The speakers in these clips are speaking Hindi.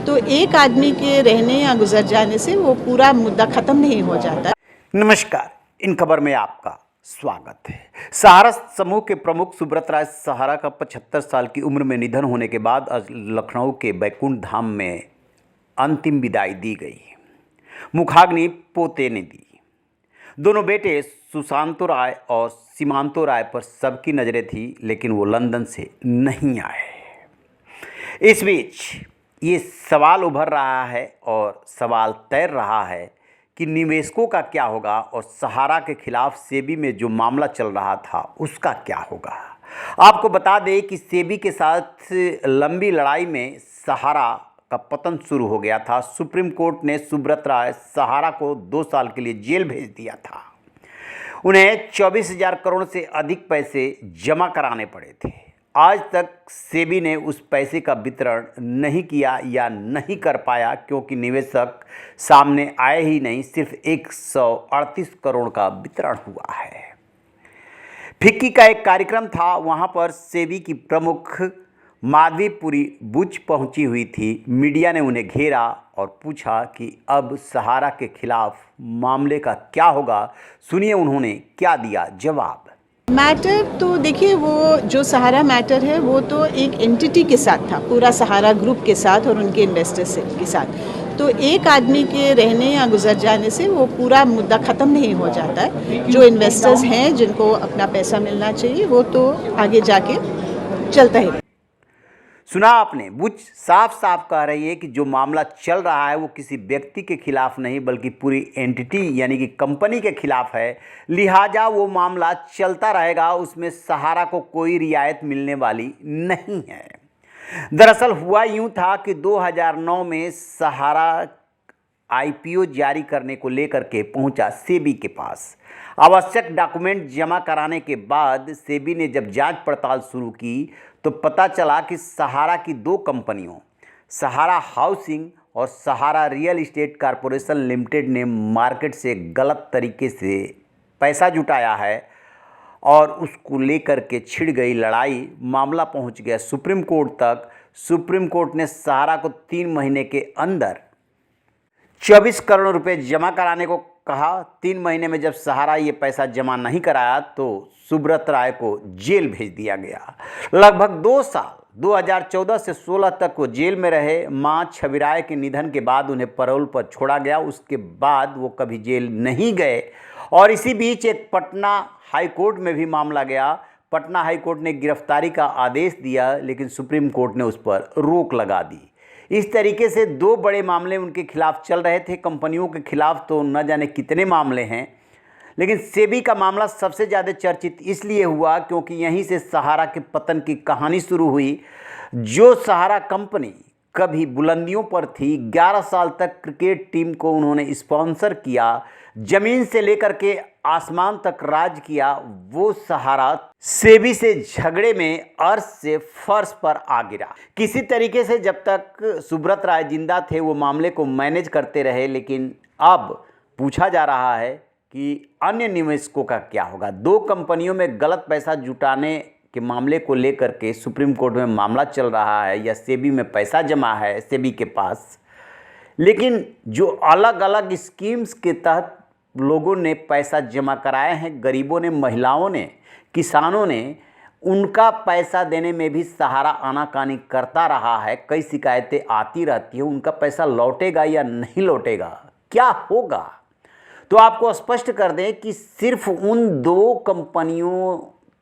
तो एक आदमी के रहने या गुजर जाने से वो पूरा मुद्दा ख़त्म नहीं हो जाता। नमस्कार, इन खबर में आपका स्वागत है। सहारा समूह के प्रमुख सुब्रत राय सहारा का 75 साल की उम्र में निधन होने के बाद आज लखनऊ के बैकुंठ धाम में अंतिम विदाई दी गई। मुखाग्नि पोते ने दी। दोनों बेटे सुशांतो राय और सीमांतो राय पर सबकी नज़रें थी, लेकिन वो लंदन से नहीं आए। इस बीच ये सवाल उभर रहा है और सवाल तैर रहा है कि निवेशकों का क्या होगा और सहारा के खिलाफ सेबी में जो मामला चल रहा था उसका क्या होगा। आपको बता दें कि सेबी के साथ लंबी लड़ाई में सहारा का पतन शुरू हो गया था। सुप्रीम कोर्ट ने सुब्रत राय सहारा को 2 साल के लिए जेल भेज दिया था। उन्हें 24,000 करोड़ से अधिक पैसे जमा कराने पड़े थे। आज तक सेबी ने उस पैसे का वितरण नहीं किया या नहीं कर पाया, क्योंकि निवेशक सामने आए ही नहीं। सिर्फ 138 करोड़ का वितरण हुआ है। फिक्की का एक कार्यक्रम था, वहां पर सेबी की प्रमुख माधवीपुरी बुच पहुंची हुई थी। मीडिया ने उन्हें घेरा और पूछा कि अब सहारा के खिलाफ मामले का क्या होगा। सुनिए उन्होंने क्या दिया जवाब। मैटर तो देखिए, वो जो सहारा मैटर है वो तो एक एंटिटी के साथ था, पूरा सहारा ग्रुप के साथ और उनके इन्वेस्टर्स के साथ। तो एक आदमी के रहने या गुजर जाने से वो पूरा मुद्दा ख़त्म नहीं हो जाता है। जो इन्वेस्टर्स हैं जिनको अपना पैसा मिलना चाहिए वो तो आगे जाके चलता ही। सुना आपने, बुच साफ साफ कह रही है कि जो मामला चल रहा है वो किसी व्यक्ति के खिलाफ नहीं बल्कि पूरी एंटिटी यानी कि कंपनी के खिलाफ है। लिहाजा वो मामला चलता रहेगा, उसमें सहारा को कोई रियायत मिलने वाली नहीं है। दरअसल हुआ यूं था कि 2009 में सहारा आईपीओ जारी करने को लेकर के पहुंचा सेबी के पास। आवश्यक डॉक्यूमेंट जमा कराने के बाद सेबी ने जब जांच पड़ताल शुरू की तो पता चला कि सहारा की 2 कंपनियों सहारा हाउसिंग और सहारा रियल एस्टेट कॉरपोरेशन लिमिटेड ने मार्केट से गलत तरीके से पैसा जुटाया है और उसको लेकर के छिड़ गई लड़ाई। मामला पहुंच गया सुप्रीम कोर्ट तक। सुप्रीम कोर्ट ने सहारा को 3 महीने के अंदर 24 करोड़ रुपए जमा कराने को कहा। 3 महीने में जब सहारा ये पैसा जमा नहीं कराया तो सुब्रत राय को जेल भेज दिया गया। लगभग 2 साल 2014 से 16 तक वो जेल में रहे। मां छवि राय के निधन के बाद उन्हें पैरोल पर छोड़ा गया। उसके बाद वो कभी जेल नहीं गए और इसी बीच एक पटना हाई कोर्ट में भी मामला गया। पटना हाई कोर्ट ने गिरफ्तारी का आदेश दिया, लेकिन सुप्रीम कोर्ट ने उस पर रोक लगा दी। इस तरीके से 2 बड़े मामले उनके खिलाफ चल रहे थे। कंपनियों के खिलाफ तो न जाने कितने मामले हैं, लेकिन सेबी का मामला सबसे ज़्यादा चर्चित इसलिए हुआ क्योंकि यहीं से सहारा के पतन की कहानी शुरू हुई। जो सहारा कंपनी कभी बुलंदियों पर थी, 11 साल तक क्रिकेट टीम को उन्होंने स्पॉन्सर किया, जमीन से लेकर के आसमान तक राज किया, वो सहारा सेबी से झगड़े में अर्श से फर्श पर आ गिरा। किसी तरीके से जब तक सुब्रत राय जिंदा थे वो मामले को मैनेज करते रहे, लेकिन अब पूछा जा रहा है कि अन्य निवेशकों का क्या होगा। 2 कंपनियों में गलत पैसा जुटाने के मामले को लेकर के सुप्रीम कोर्ट में मामला चल रहा है या सेबी में पैसा जमा है सेबी के पास, लेकिन जो अलग अलग स्कीम्स के तहत लोगों ने पैसा जमा कराए हैं, गरीबों ने, महिलाओं ने, किसानों ने, उनका पैसा देने में भी सहारा आनाकानी करता रहा है। कई शिकायतें आती रहती हैं। उनका पैसा लौटेगा या नहीं लौटेगा, क्या होगा? तो आपको स्पष्ट कर दें कि सिर्फ उन 2 कंपनियों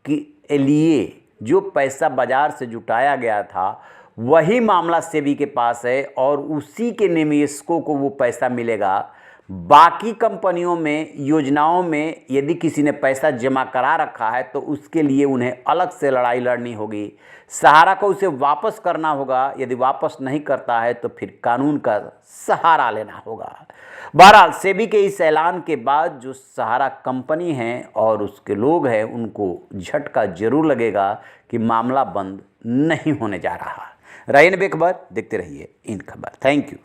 के लिए जो पैसा बाजार से जुटाया गया था वही मामला सेबी के पास है और उसी के निवेशकों को वो पैसा मिलेगा। बाकी कंपनियों में, योजनाओं में यदि किसी ने पैसा जमा करा रखा है तो उसके लिए उन्हें अलग से लड़ाई लड़नी होगी। सहारा को उसे वापस करना होगा। यदि वापस नहीं करता है तो फिर कानून का सहारा लेना होगा। बहरहाल सेबी के इस ऐलान के बाद जो सहारा कंपनी है और उसके लोग हैं उनको झटका जरूर लगेगा कि मामला बंद नहीं होने जा रहा। रहिए बेखबर, देखते रहिए इन खबर। Thank you.